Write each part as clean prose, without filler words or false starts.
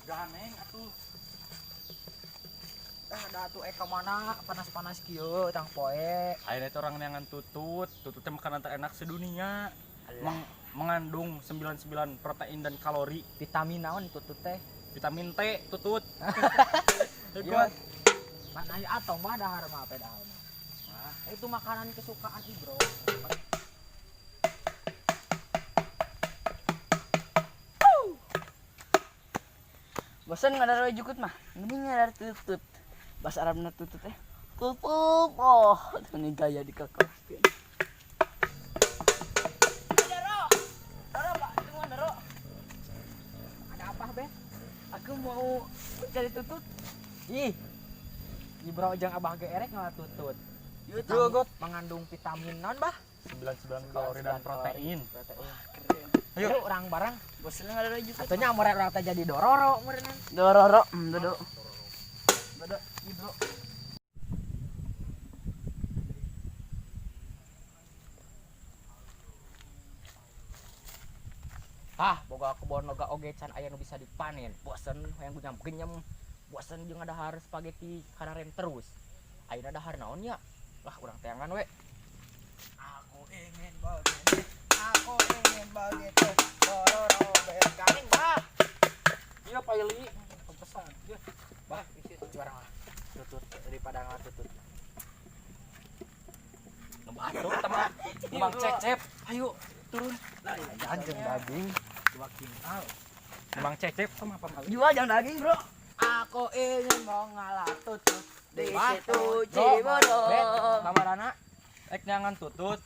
Ganeng atuh. Dah atuh Eka mana panas-panas kieu tang poe. Ayeuna teh orang neangan tutut teh makanan terenak sedunia. Mengandung 99 protein dan kalori. Vitamin naon tutut teh? Vitamin T tutut. Iya. Mana aya atong mah dahar mah pe dahar mah. Nah, itu makanan kesukaan Ibro. Bosan ngadar jukut mah, mending ngadar tutut. Bahasa Arabna tutut teh. Tutut, oh, ini gaya di kakak. Ada apa, Be? Aku mau cari tutut. Ih. Ibro jeung Abah ge erek ngalah tutut. Yuk, Tutut mengandung vitamin naon, Bah? 99 kalori dan protein. keren. Ayo Orang barang. Bosan ngadar jukut. Atunya amore urang teh jadi dororo meureun. Dororo, dodo. Dodo, Ibro. Boga kebon loga oge can aya nu bisa dipanen. Bosen hoyong genyam-genyam. Bosen jeung ngadahar spaghetti kararen terus. Ayeuna dahar naon nya? Lah urang teangan we. Aku ingin begitu. Aku ingin begitu. Dororo berganing, Bah. Iya, Pak Ili. Pesan. Iya. Bah, isi juara lah. Tutut daripada ngatutut. Atuh teman. Mang cecep. Ayo, turun. Anjing daging 2 kintal. Mang cecep sama apa kali? Jual jangan daging, Bro. Aku ingin mengalah tutut Di Bah, situ Bro, Cibodo. Bet, kamarana Ek neangan tutut.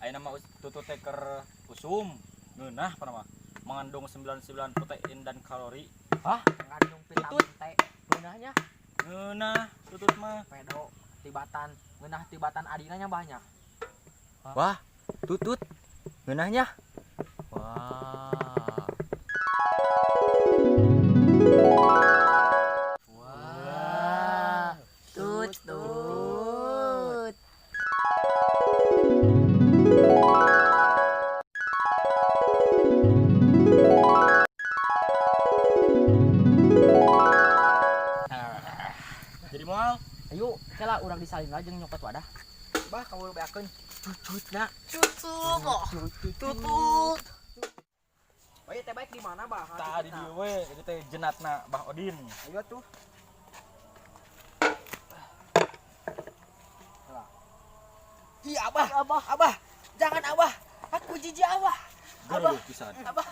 Ayeuna mah tutut teh keur usum. Ngeunah pernah mah. Mengandung 99 protein dan kalori. Hah? Mengandung vitamin T. Gunanya Ngeunah tutut mah. pedo tibatan. Ngeunah tibatan adina nya banyak. Wah, tutut. Ngeunahnya. Wah. Wah, tutut. Jadi moal. Ayo, kela urang disalin aja nyopot wadah. Bah, kamu beakeun tututna. Tutut kok. Tutut. Oh iya, teh baik di mana, Bah? Tadi di we itu teh jenatna Bah Odin. Ayo tuh. Iya, Abah. Abah. Jangan, Abah. Aku jijik, Abah. Geuleuh pisan. Abah.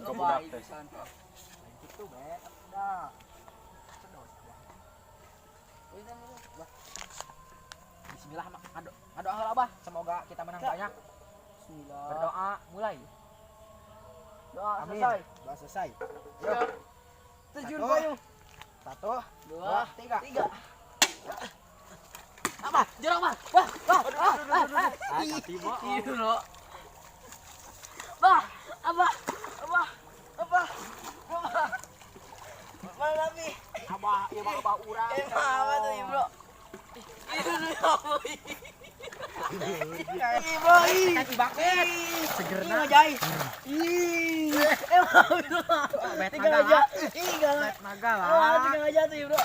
Kebudak teh. Itu, Be. Dah. Sedot, Abah. Bismillah, doa Abah. Semoga kita menang banyak. Bismillah. Berdoa, mulai. Doa Amin. selesai. Doa selesai. Siap. Terjun Satu. payung. 1, 2, 3. 3. Abah, jorok, Abah. Wah. Tiba. Iya, Bro. Bah, Abah. Mana lagi? Abah, ieu mah Abah urang. Apa tuh, Bro? Itu Bro. Kan ibaket. Segerna. Jai. Ih. Bet Tiga naga aja. lah. Ih, galak. Bet naga lah. Wah, tiga aja tuh, Bro.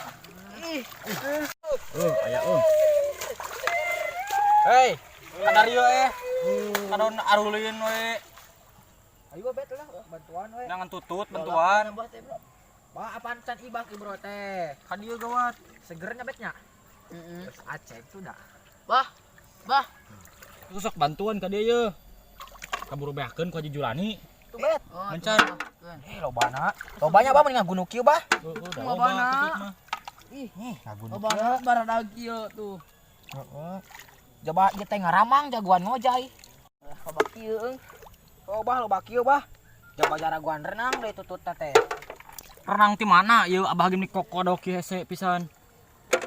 Ih. Aya Hei, kadarieu kadon arulin we. Ayo bet lah, bantuan we. Nangan tutut bantuan. Nambah teh, Bro. Wah, apaan can ibak Ibro teh? Ka dieu gawat. Segernya betnya. Heeh. Acek sudah. Bah. Terus sok bantuan ka dieu. Kaburu beakeun ku Haji Julani. Tuh bet. Oh, Mencan. Lobana. Lobanya Bang mendingan gunung kieu bah. Udah Lobana. tutut mah. Ih, Ngagun. oh banget barada kieu tuh. Coba ieu teh ngaramang jagoan ngojay. Loba kieu. Oh bah loba kieu bah. Coba jagoan renang deui tututna teh. Renang ti mana? Ieu abah gini kokodok hese pisan.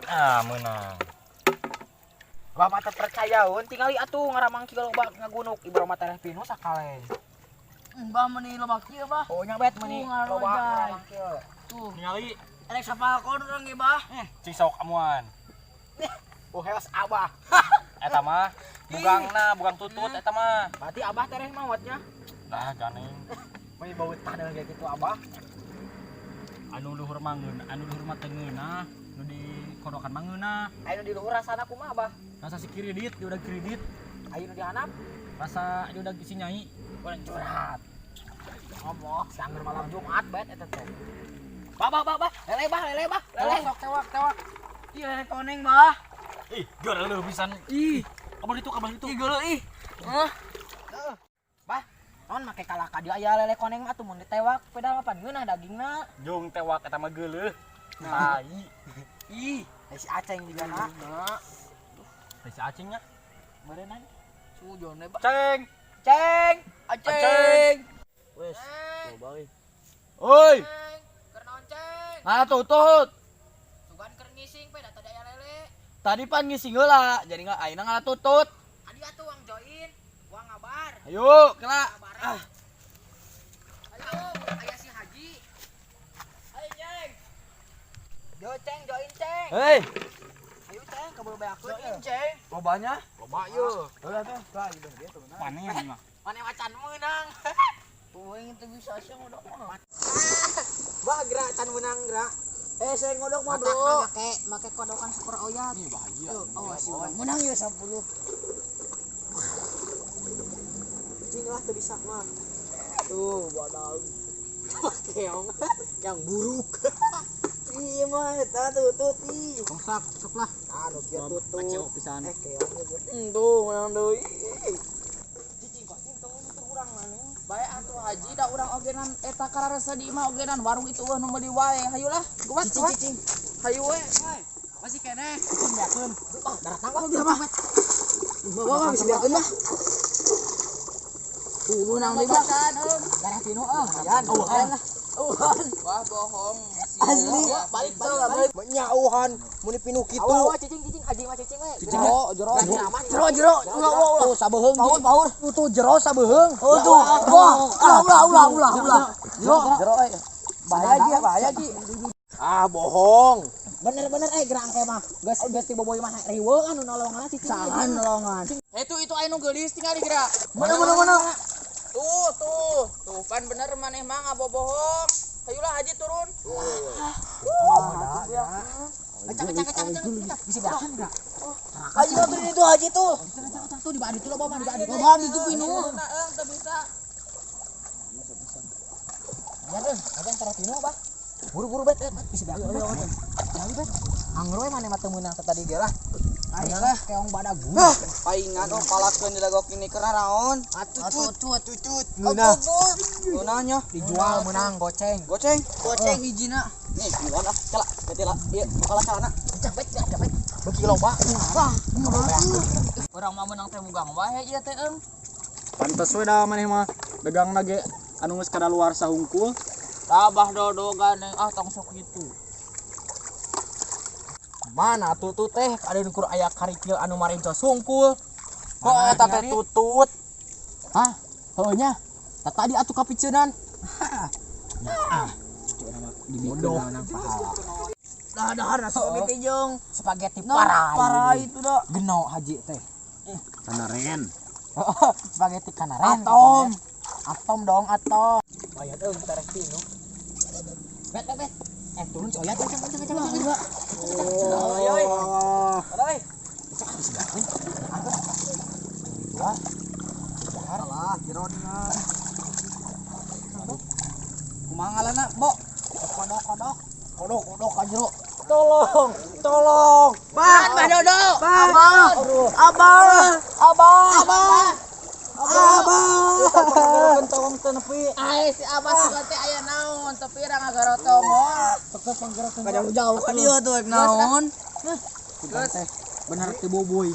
Ah, meunang. Bah mah teh percayaeun tingali atuh ngaramang kieu loba ngagunuk Ibro mah teh pinu sakale. Mbah meuni loba kieu, Bah. Oh nya bet meuni Tuh, ngarojay. loba ngaramang kieu. Tuh. Ningali Rek sapakon urang ge bah. Cing sok amuan. Heos abah. Eta mah bugang tutut eta mah. Berarti abah tereh mawatnya. Nah ganeng. Mai bau tanah kayak gitu abah. Anu luhur mah teu ngeunah, nu di kodokan mah ngeunah. Ayo di luhur rasana kumaha abah? Rasa si kredit, di udah kredit. Ayo di handap. Rasa di udah si nyai. Urang curhat. Ngomong sangar malam Jumat bet eta teh. Bah. Lele bah. Sok tewak. Iya koneng bah. Ih, gara leuh pisan. Ih, Kabar itu. ih geuleuh ih. Bah, naon make kalaka dia aya lele koneng mah atuh mun ditewak pedal apa ngeunah dagingna. Jung tewak eta mah geuleuh. Tai. Ih, Si aceng juga na. Si acingnya. Meureunna. sujon we bah. Ceng. Aceng. Wes, coba euy. Oi. Keur naon ceng? Nah tutut. Sugan keur ngising pe da tadi aya lele. Tadi pan ngising heula, jadi ayeuna ngalah tutut. Adi atuh uang join, uang ngabar. Ayo, kela. Ayo, aya si Haji. Ayo ceng. Join ceng. Hei, Ayo ceng, kabul beakeun. join ceng. Lobanya? Loba ieu. Heula teh, ka ieu dia tuh. Panen mah. Mane macan meunang. Tuing itu bisa sih ngodok mah. Bah gerak can meunang gerak. Saya ngodok mah, Bro. Bro. Make kodokan super oyat. Ih bahaya. Awas urang menang ya 10. Cing lah teu bisa mah. Tuh, badal. Keong yang buruk. Iya mah eta tutut ih. Kongsak, sok lah. Anu kieu tutup. Kacau pisan. Keong ieu. Tuh, menang deui. Cicing kok cing tong nutur urang maneh. Bae atuh Haji da urang ogenan eta kararesa di imah ogenan warung itu nu meuli wae. Hayulah, kuat. Cicing. Hayu we. Masih keneh. Cicing beakeun. Oh, darah tangkap dia mah. Bawa bisa biarkeun mah. Tuh, menang deui mah. Darah tinu lumayan. Lah. Wah, bohong. Asli. Balik. Nyauhan mun pinuh kitu. Wah, cicing Haji mah cicing we. Jero. Jero. Tuh sabeheung. Baur. Tuh jero sabeheung. Oh tuh. Wah, ulah. Jero bahaya Ji. Ah, bohong. Bener gerak engke mah. Geus ti boboy mah riweuh anu nolongan cicing. Sahan nolongan. Itu aya nu geulis tinggal digerak. Mana. Tuh kan bener maneh mah ngabobohong. Hayulah Haji turun. Acang. Bisa beakeun enggak? Haji tuh itu Haji tuh. Tuh di badi tuh loba mah di badi. Loba itu pinuh. Teu bisa. Ya deh, aja taruh tino bah. Buru-buru bet, bisa beakeun. Jadi bet. Angro we maneh mah teu meunang tadi ge lah. Ayolah keong badag. Paingan palakeun dilagok ini keur naon? Cucut. Ngeunah. Ngeunahnya Dijual menang goceng. goceng hijina. Nih, gila lah. Cala, beti lah. Ieu kepala calana. Cepet. Beuki loba. Urang mah menang teh mugang wae ieu teh eung. Pantes we da maneh mah dagang nage anu geus kadaluarsa hungkul. Tabah dodo ganeng tong sok kitu. Mana tutut teh ada ukur aya karikil anu marinco sungkul. Kok eta teh tutut? Hah? Heuh nya. Tadi atuh kapiceunan. Bodoh. Dahar sok beti jeung Spaghetti parah parai. itu dah. Geno Haji teh. Kanaren. Spaghetti kanaren. Atom dong. Bayar eung terek tinu. Bet. Turun si Oyat. Ayo. Salah, jerodna. Kumaha ngaranna, Bo? Kodok ka jero. Tolong. Bang Dodo. Tolong teu nepi. Si Abah suka teh aya naon tapi ra ngagaroto moal. Teu panggeurakeun. Jauh ka dieu tuh naon. Teh bener ti boboy.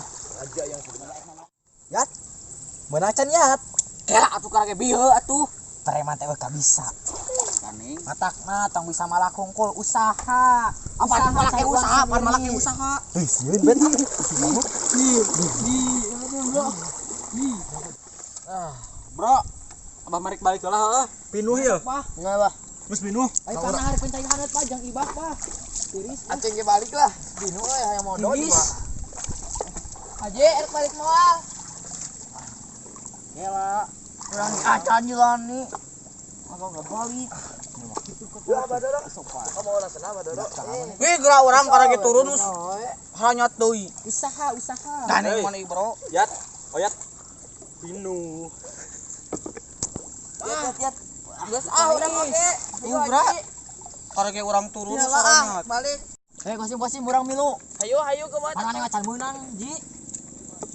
Yat. Meunang can yat. Kela atuh karage bieu atuh. Preman teh ka bisa. Kaning. Matakna tong bisa malakungkul usaha. Apa malaki usaha, pan malaki usaha. Sieun bet. Bro, abah marik balik heula heuh. Pinuh ya. Ngah bah. Terus Binu. Ayo karena hari pencahayan pajang ibak mah. Tiris. Acing ge balik lah. Binu yang modal juga. Aje erek balik moal. Gila. Urang acan jalan nih. Agak enggak balik. Ya badoro. Kamu orang kenapa Dodo? Wih gerak orang karena gitu turun hanya deui. Usaha. Dan yang mana bro? Yat, oyat. Binu. Lihat. Geus udah make. Ubra. Karena orang turun Iyalah, sorangan. balik. Kosim urang milu. Hayu ke mana? Mana macan meunang, Ji.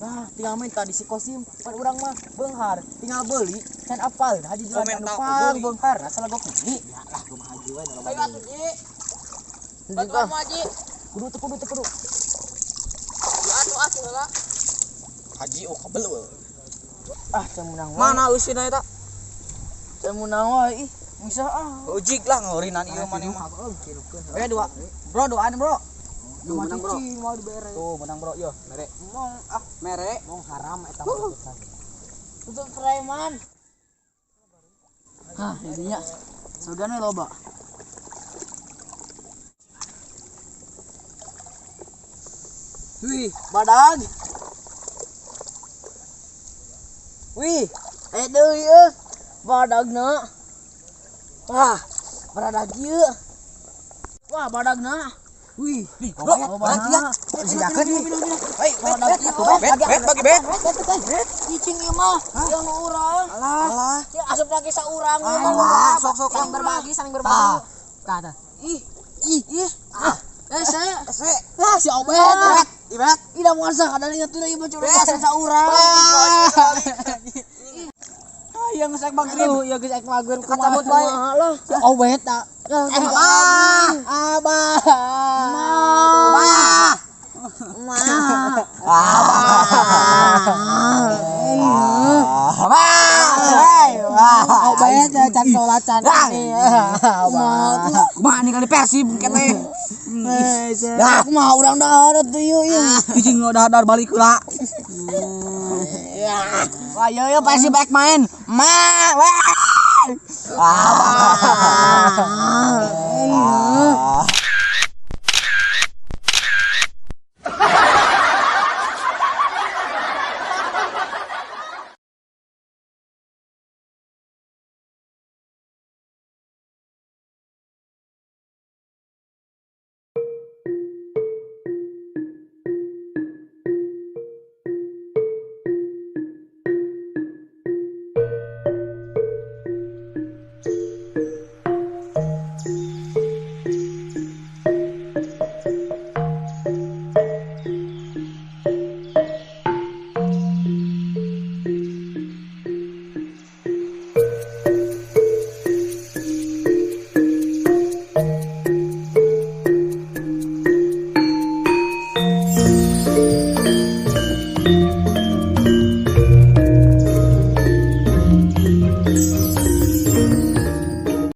Nah, tinggal minta di si Kosim, pan urang mah beunghar, tinggal beuli, can apal, haji jalan Komen anu tak pang beuli. beunghar, asal gok ini. Ya lah, kumaha haji we dalam. Ayo atuh Ji. Bantuan Bantuan Haji. Kudu. Ya atuh heula. Haji kabel. Ah, can menang wae. Mana usina eta? Can menang wae ih. Bisa Ujig lah ngorinan ieu mah mah. Ayo dua. Bro, doaan, Bro. Tuh, menang, Bro. Mau dibere. Tuh menang bro, yo mere. Mong Mere. mong haram eta mah. Tutup preman. Hah, jadinya sugana loba. Wih, badag. Wih, deui badagna. Wah, badag ieu. Wah, badagna. Wih, Bro, badagna. Sidakeun nih. Hei, Badag ieu. bet bagi bet. Cicing ieu mah yang urang. Alah. Ya asup lagi saurang ieu Alah, mah. sok Saling berbagi, saling berbagi. Tah. Ih. Saya. Ah, si Obet. Ibet. Ida muasa kadang ingat tuh ieu mah curang asa saurang. Yang geus ek magrib. Ya geus ek magrib Kacabut bae. Lah, si Obet ta. Abah. Obet can salat can ini. Kumaha nih kali Persib kete. Dah, kumaha urang dahar teh ieu. Cicing dadar balik heula. Wah, yo Persib baik main. Wah.